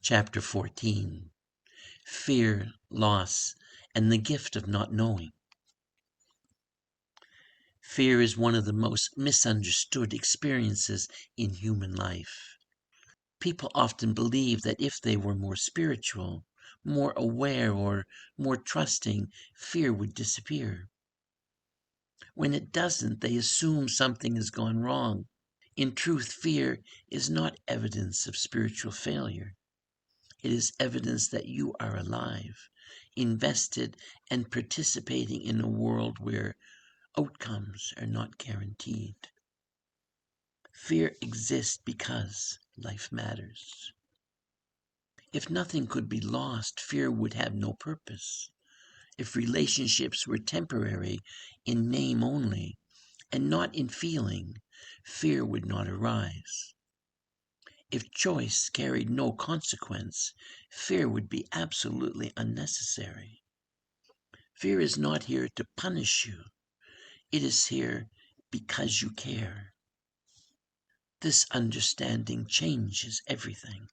Chapter 14. Fear, Loss, and the Gift of Not Knowing. Fear is one of the most misunderstood experiences in human life. People often believe that if they were more spiritual, more aware, or more trusting, fear would disappear. When it doesn't, they assume something has gone wrong. In truth, fear is not evidence of spiritual failure. It is evidence that you are alive, invested, and participating in a world where outcomes are not guaranteed. Fear exists because life matters. If nothing could be lost, fear would have no purpose. If relationships were temporary in name only and not in feeling, fear would not arise. If choice carried no consequence, fear would be absolutely unnecessary. Fear is not here to punish you. It is here because you care. This understanding changes everything.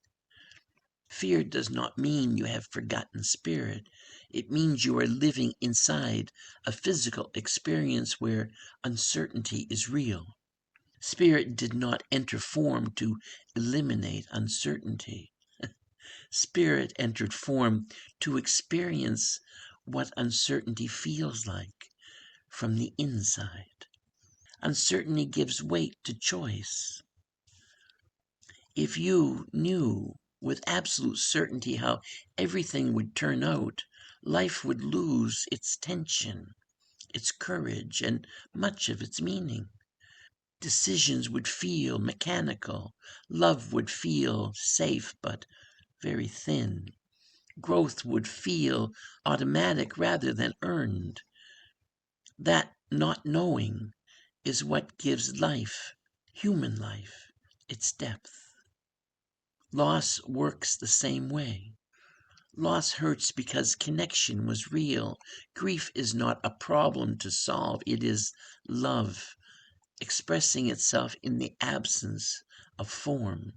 Fear does not mean you have forgotten spirit. It means you are living inside a physical experience where uncertainty is real. Spirit did not enter form to eliminate uncertainty. Spirit entered form to experience what uncertainty feels like from the inside. Uncertainty gives weight to choice. If you knew with absolute certainty how everything would turn out, life would lose its tension, its courage, and much of its meaning. Decisions would feel mechanical. Love would feel safe but very thin. Growth would feel automatic rather than earned. That not knowing is what gives life, human life, its depth. Loss works the same way. Loss hurts because connection was real. Grief is not a problem to solve. It is love expressing itself in the absence of form.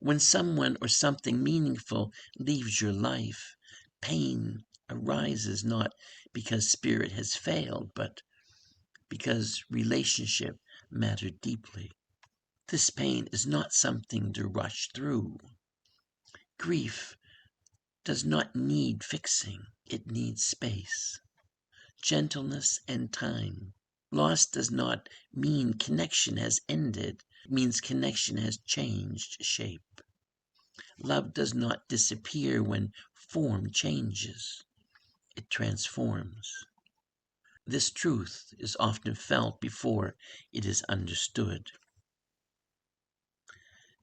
When someone or something meaningful leaves your life, pain arises not because spirit has failed, but because relationship mattered deeply. This pain is not something to rush through. Grief does not need fixing. It needs space, gentleness, and time. Loss does not mean connection has ended. It means connection has changed shape. Love does not disappear when form changes. It transforms. This truth is often felt before it is understood.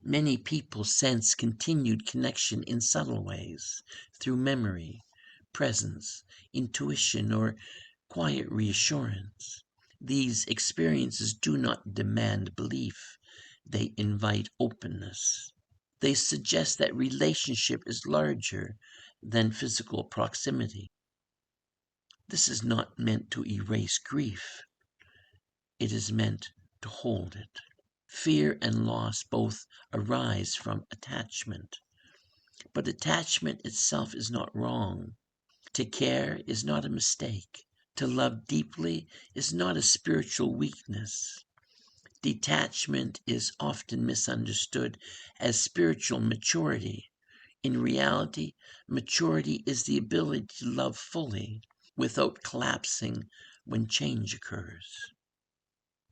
Many people sense continued connection in subtle ways, through memory, presence, intuition, or quiet reassurance. These experiences do not demand belief. They invite openness. They suggest that relationship is larger than physical proximity. This is not meant to erase grief. It is meant to hold it. Fear and loss both arise from attachment. But attachment itself is not wrong. To care is not a mistake. To love deeply is not a spiritual weakness. Detachment is often misunderstood as spiritual maturity. In reality, maturity is the ability to love fully without collapsing when change occurs.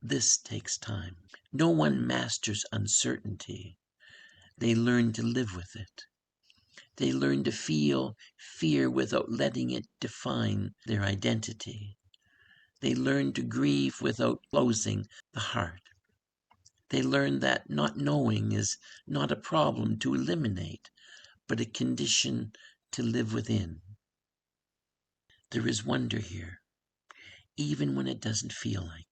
This takes time. No one masters uncertainty. They learn to live with it. They learn to feel fear without letting it define their identity. They learn to grieve without closing the heart. They learn that not knowing is not a problem to eliminate, but a condition to live within. There is wonder here, even when it doesn't feel like.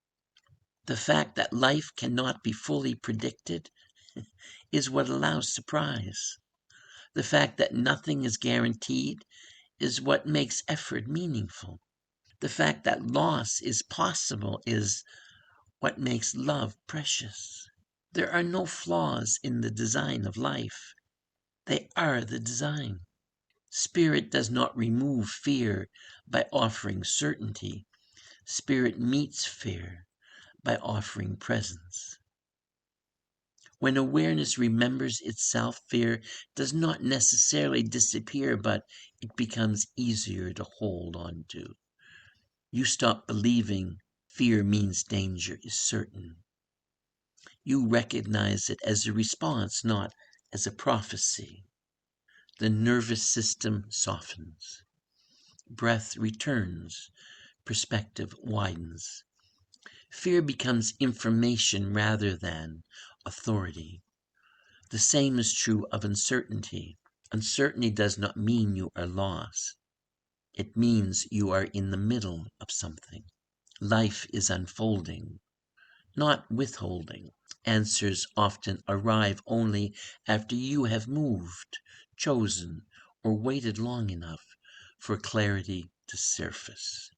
The fact that life cannot be fully predicted is what allows surprise. The fact that nothing is guaranteed is what makes effort meaningful. The fact that loss is possible is what makes love precious. There are no flaws in the design of life. They are the design. Spirit does not remove fear by offering certainty. Spirit meets fear by offering presence. When awareness remembers itself, fear does not necessarily disappear, but it becomes easier to hold on to. You stop believing fear means danger is certain. You recognize it as a response, not as a prophecy. The nervous system softens. Breath returns. Perspective widens. Fear becomes information rather than authority. The same is true of uncertainty. Uncertainty does not mean you are lost. It means you are in the middle of something. Life is unfolding, not withholding. Answers often arrive only after you have moved, chosen, or waited long enough for clarity to surface.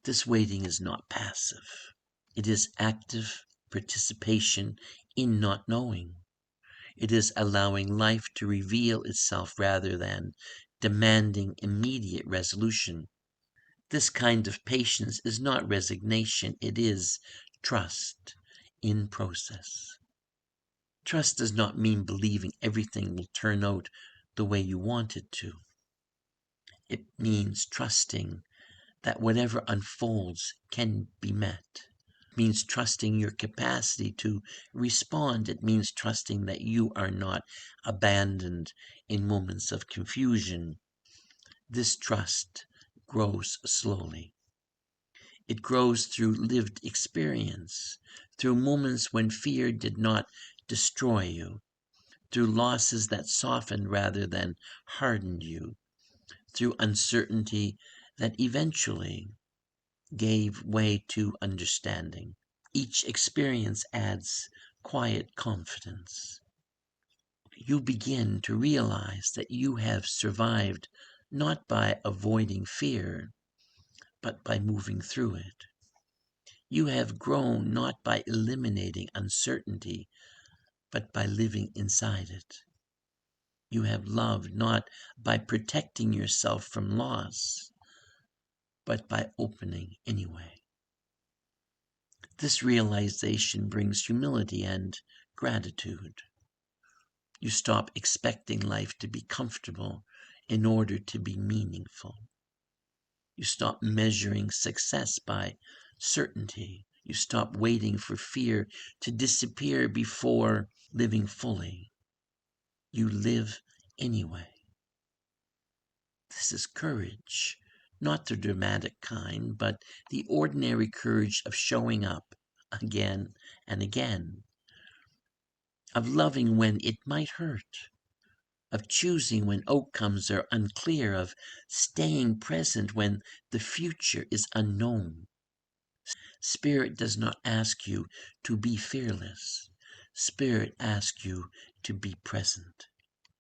This waiting is not passive. It is active participation in not knowing. It is allowing life to reveal itself rather than demanding immediate resolution. This kind of patience is not resignation, it is trust in process. Trust does not mean believing everything will turn out the way you want it to. It means trusting that whatever unfolds can be met. It means trusting your capacity to respond. It means trusting that you are not abandoned in moments of confusion. This trust grows slowly. It grows through lived experience, through moments when fear did not destroy you, through losses that softened rather than hardened you, through uncertainty that eventually gave way to understanding. Each experience adds quiet confidence. You begin to realize that you have survived not by avoiding fear, but by moving through it. You have grown not by eliminating uncertainty, but by living inside it. You have loved not by protecting yourself from loss, but by opening anyway. This realization brings humility and gratitude. You stop expecting life to be comfortable in order to be meaningful. You stop measuring success by certainty. You stop waiting for fear to disappear before living fully. You live anyway. This is courage, not the dramatic kind, but the ordinary courage of showing up again and again, of loving when it might hurt, of choosing when outcomes are unclear, of staying present when the future is unknown. Spirit does not ask you to be fearless. Spirit asks you to be present.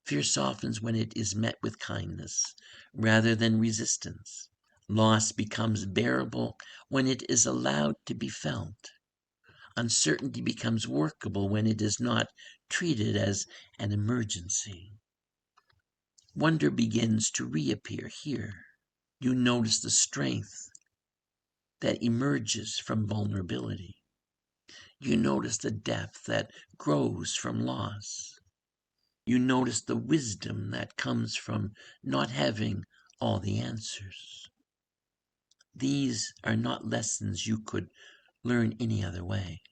Fear softens when it is met with kindness rather than resistance. Loss becomes bearable when it is allowed to be felt. Uncertainty becomes workable when it is not treated as an emergency. Wonder begins to reappear here. You notice the strength that emerges from vulnerability. You notice the depth that grows from loss. You notice the wisdom that comes from not having all the answers. These are not lessons you could learn any other way.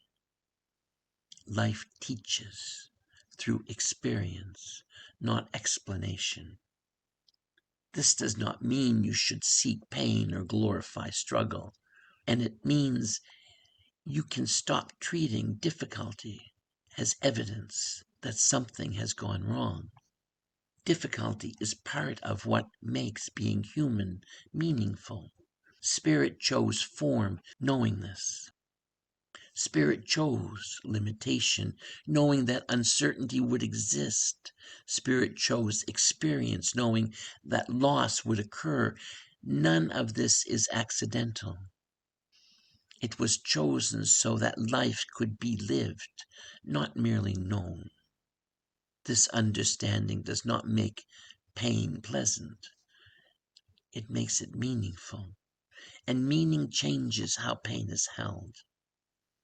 Life teaches through experience, not explanation. This does not mean you should seek pain or glorify struggle, and it means you can stop treating difficulty as evidence that something has gone wrong. Difficulty is part of what makes being human meaningful. Spirit chose form knowing this. Spirit chose limitation, knowing that uncertainty would exist. Spirit chose experience, knowing that loss would occur. None of this is accidental. It was chosen so that life could be lived, not merely known. This understanding does not make pain pleasant. It makes it meaningful. And meaning changes how pain is held.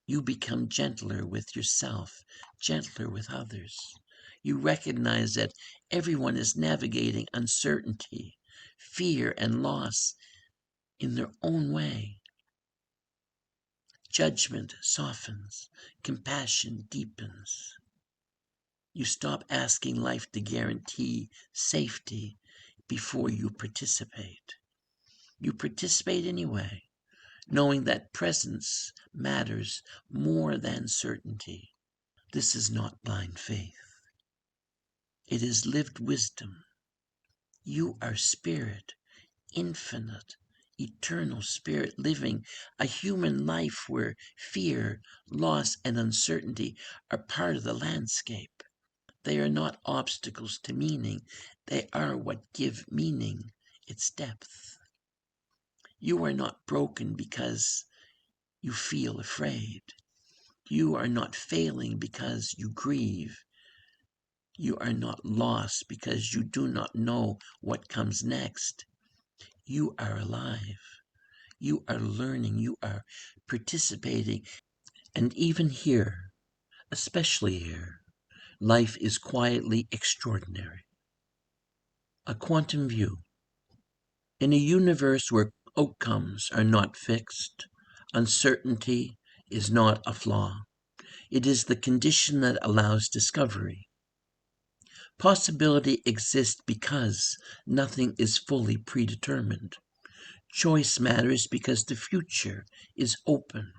You become gentler with yourself, gentler with others. You recognize that everyone is navigating uncertainty, fear, and loss in their own way. Judgment softens, compassion deepens. You stop asking life to guarantee safety before you participate. You participate anyway, knowing that presence matters more than certainty. This is not blind faith. It is lived wisdom. You are spirit, infinite, eternal spirit, living a human life where fear, loss, and uncertainty are part of the landscape. They are not obstacles to meaning. They are what give meaning its depth. You are not broken because you feel afraid. You are not failing because you grieve. You are not lost because you do not know what comes next. You are alive. You are learning. You are participating. And even here, especially here, life is quietly extraordinary. A quantum view. In a universe where outcomes are not fixed, uncertainty is not a flaw. It is the condition that allows discovery. Possibility exists because nothing is fully predetermined. Choice matters because the future is open.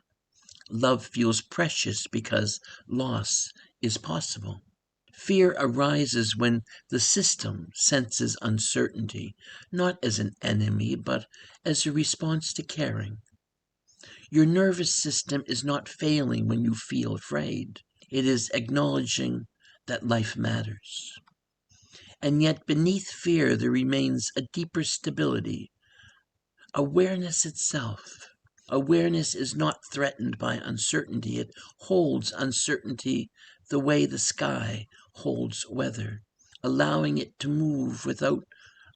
Love feels precious because loss is possible. Fear arises when the system senses uncertainty, not as an enemy, but as a response to caring. Your nervous system is not failing when you feel afraid. It is acknowledging that life matters. And yet beneath fear there remains a deeper stability, awareness itself. Awareness is not threatened by uncertainty. It holds uncertainty the way the sky holds weather, allowing it to move without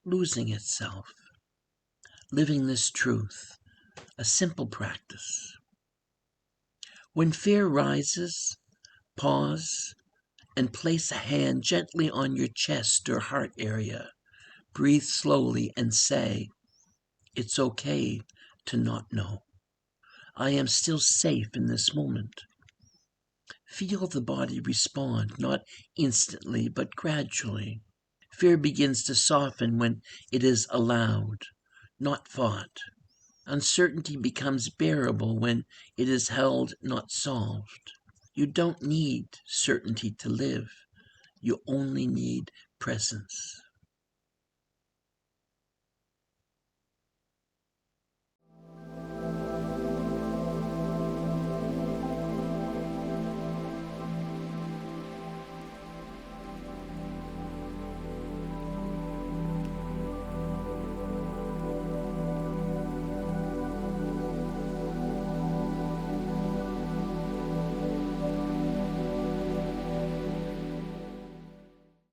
losing itself. Living this truth, a simple practice. When fear rises, pause and place a hand gently on your chest or heart area. Breathe slowly and say, "It's okay to not know. I am still safe in this moment." Feel the body respond, not instantly, but gradually. Fear begins to soften when it is allowed, not fought. Uncertainty becomes bearable when it is held, not solved. You don't need certainty to live. You only need presence.